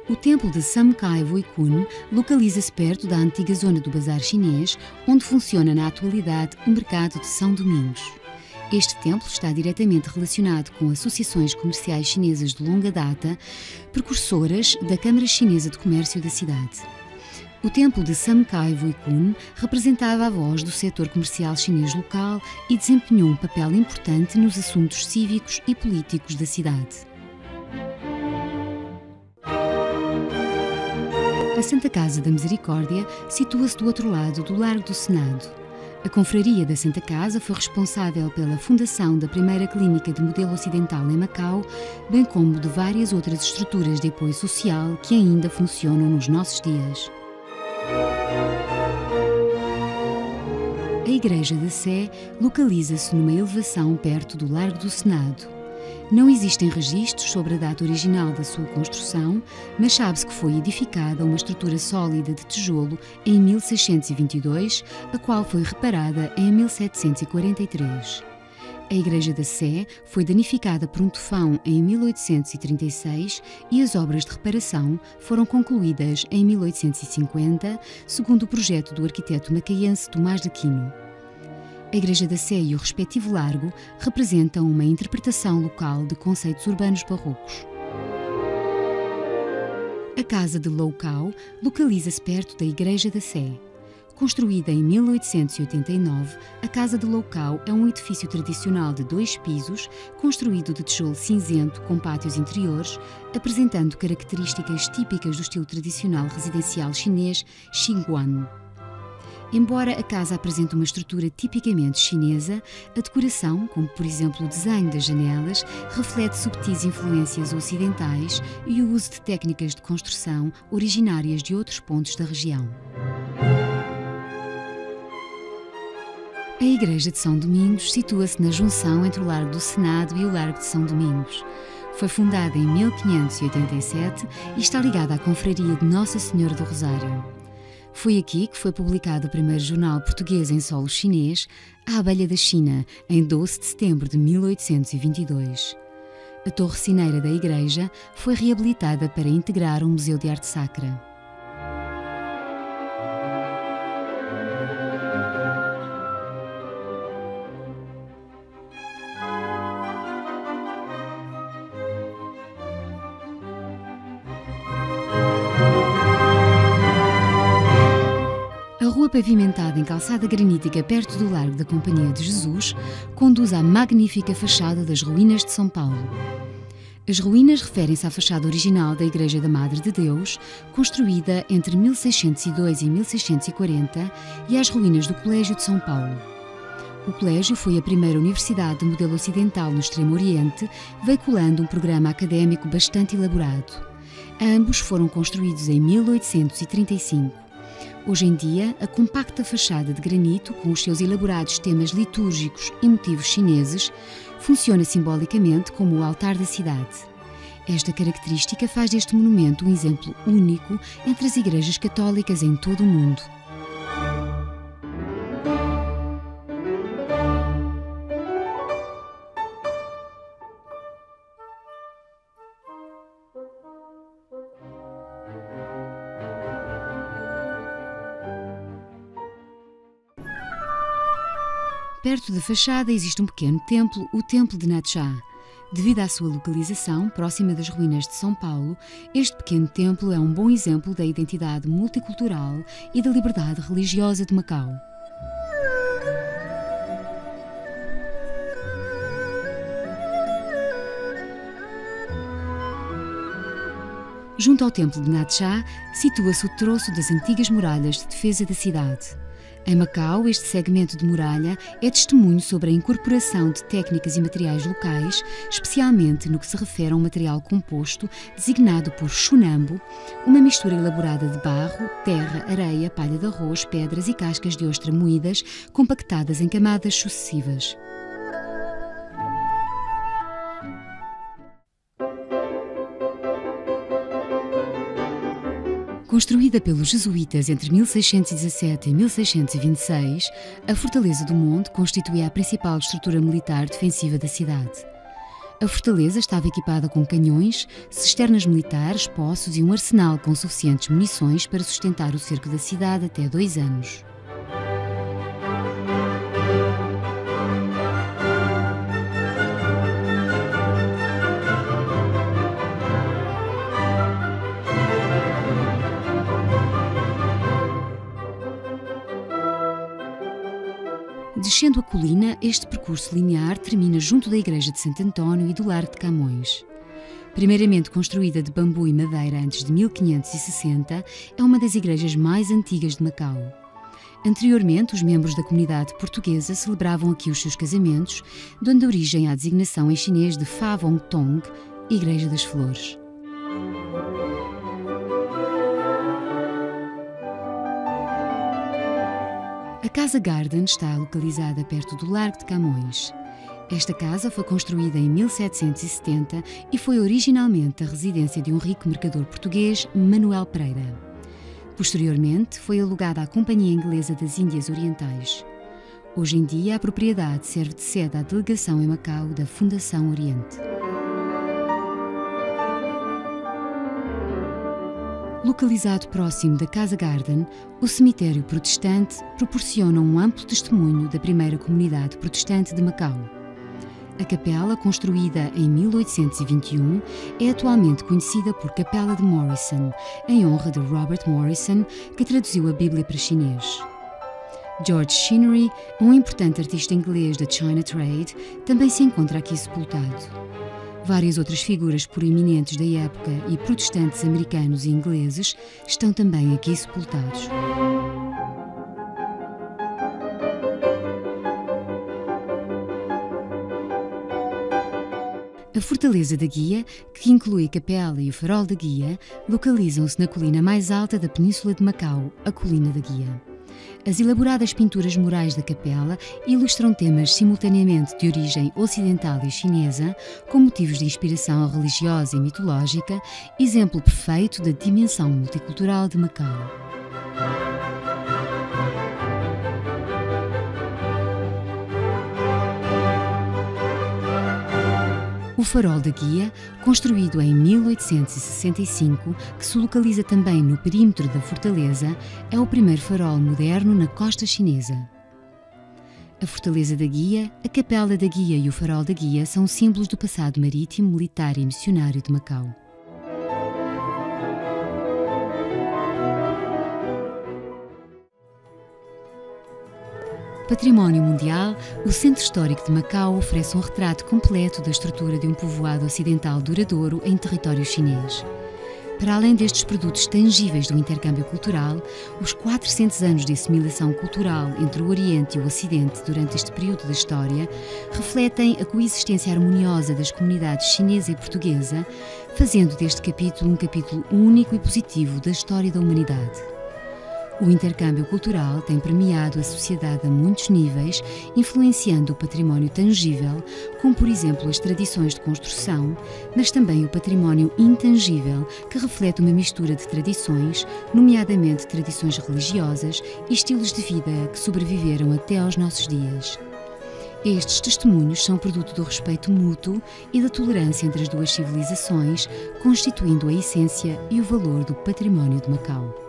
O templo de Samkai Voi-kun localiza-se perto da antiga zona do bazar chinês, onde funciona na atualidade o mercado de São Domingos. Este templo está diretamente relacionado com associações comerciais chinesas de longa data, precursoras da Câmara Chinesa de Comércio da cidade. O templo de Samkai Voi-kun representava a voz do setor comercial chinês local e desempenhou um papel importante nos assuntos cívicos e políticos da cidade. A Santa Casa da Misericórdia situa-se do outro lado do Largo do Senado. A Confraria da Santa Casa foi responsável pela fundação da primeira clínica de modelo ocidental em Macau, bem como de várias outras estruturas de apoio social que ainda funcionam nos nossos dias. A Igreja da Sé localiza-se numa elevação perto do Largo do Senado. Não existem registros sobre a data original da sua construção, mas sabe-se que foi edificada uma estrutura sólida de tijolo em 1622, a qual foi reparada em 1743. A Igreja da Sé foi danificada por um tufão em 1836 e as obras de reparação foram concluídas em 1850, segundo o projeto do arquiteto macaense Tomás de Aquino. A Igreja da Sé e o respectivo largo representam uma interpretação local de conceitos urbanos barrocos. A Casa de Loucau localiza-se perto da Igreja da Sé. Construída em 1889, a Casa de Loucau é um edifício tradicional de 2 pisos, construído de tijolo cinzento com pátios interiores, apresentando características típicas do estilo tradicional residencial chinês Xinguan. Embora a casa apresente uma estrutura tipicamente chinesa, a decoração, como por exemplo o desenho das janelas, reflete subtis influências ocidentais e o uso de técnicas de construção originárias de outros pontos da região. A Igreja de São Domingos situa-se na junção entre o Largo do Senado e o Largo de São Domingos. Foi fundada em 1587 e está ligada à Confraria de Nossa Senhora do Rosário. Foi aqui que foi publicado o primeiro jornal português em solo chinês, A Abelha da China, em 12 de setembro de 1822. A torre cineira da igreja foi reabilitada para integrar um museu de arte sacra. A rua pavimentada em calçada granítica perto do Largo da Companhia de Jesus conduz à magnífica fachada das Ruínas de São Paulo. As ruínas referem-se à fachada original da Igreja da Madre de Deus, construída entre 1602 e 1640, e às ruínas do Colégio de São Paulo. O colégio foi a primeira universidade de modelo ocidental no Extremo Oriente, veiculando um programa académico bastante elaborado. Ambos foram construídos em 1835. Hoje em dia, a compacta fachada de granito, com os seus elaborados temas litúrgicos e motivos chineses, funciona simbolicamente como o altar da cidade. Esta característica faz deste monumento um exemplo único entre as igrejas católicas em todo o mundo. Perto da fachada existe um pequeno templo, o Templo de Natsha. Devido à sua localização, próxima das ruínas de São Paulo, este pequeno templo é um bom exemplo da identidade multicultural e da liberdade religiosa de Macau. Junto ao Templo de Natsha, situa-se o troço das antigas muralhas de defesa da cidade. Em Macau, este segmento de muralha é testemunho sobre a incorporação de técnicas e materiais locais, especialmente no que se refere a um material composto designado por chunambo, uma mistura elaborada de barro, terra, areia, palha de arroz, pedras e cascas de ostra moídas, compactadas em camadas sucessivas. Construída pelos jesuítas entre 1617 e 1626, a Fortaleza do Monte constituía a principal estrutura militar defensiva da cidade. A fortaleza estava equipada com canhões, cisternas militares, poços e um arsenal com suficientes munições para sustentar o cerco da cidade até 2 anos. Descendo a colina, este percurso linear termina junto da igreja de Santo António e do Largo de Camões. Primeiramente construída de bambu e madeira antes de 1560, é uma das igrejas mais antigas de Macau. Anteriormente, os membros da comunidade portuguesa celebravam aqui os seus casamentos, dando origem à designação em chinês de Fa Vong Tong, Igreja das Flores. A Casa Garden está localizada perto do Largo de Camões. Esta casa foi construída em 1770 e foi originalmente a residência de um rico mercador português, Manuel Pereira. Posteriormente, foi alugada à Companhia Inglesa das Índias Orientais. Hoje em dia, a propriedade serve de sede à delegação em Macau da Fundação Oriente. Localizado próximo da Casa Garden, o cemitério protestante proporciona um amplo testemunho da primeira comunidade protestante de Macau. A capela, construída em 1821, é atualmente conhecida por Capela de Morrison, em honra de Robert Morrison, que traduziu a Bíblia para chinês. George Chinnery, um importante artista inglês da China Trade, também se encontra aqui sepultado. Várias outras figuras proeminentes da época e protestantes americanos e ingleses estão também aqui sepultados. A Fortaleza da Guia, que inclui a capela e o farol da Guia, localizam-se na colina mais alta da Península de Macau, a Colina da Guia. As elaboradas pinturas murais da capela ilustram temas simultaneamente de origem ocidental e chinesa, com motivos de inspiração religiosa e mitológica, exemplo perfeito da dimensão multicultural de Macau. O farol da Guia, construído em 1865, que se localiza também no perímetro da fortaleza, é o primeiro farol moderno na costa chinesa. A Fortaleza da Guia, a Capela da Guia e o Farol da Guia são símbolos do passado marítimo, militar e missionário de Macau. Património Mundial, o Centro Histórico de Macau oferece um retrato completo da estrutura de um povoado ocidental duradouro em território chinês. Para além destes produtos tangíveis do intercâmbio cultural, os 400 anos de assimilação cultural entre o Oriente e o Ocidente durante este período da história refletem a coexistência harmoniosa das comunidades chinesa e portuguesa, fazendo deste capítulo um capítulo único e positivo da história da humanidade. O intercâmbio cultural tem permeado a sociedade a muitos níveis, influenciando o património tangível, como por exemplo as tradições de construção, mas também o património intangível, que reflete uma mistura de tradições, nomeadamente tradições religiosas e estilos de vida que sobreviveram até aos nossos dias. Estes testemunhos são produto do respeito mútuo e da tolerância entre as duas civilizações, constituindo a essência e o valor do património de Macau.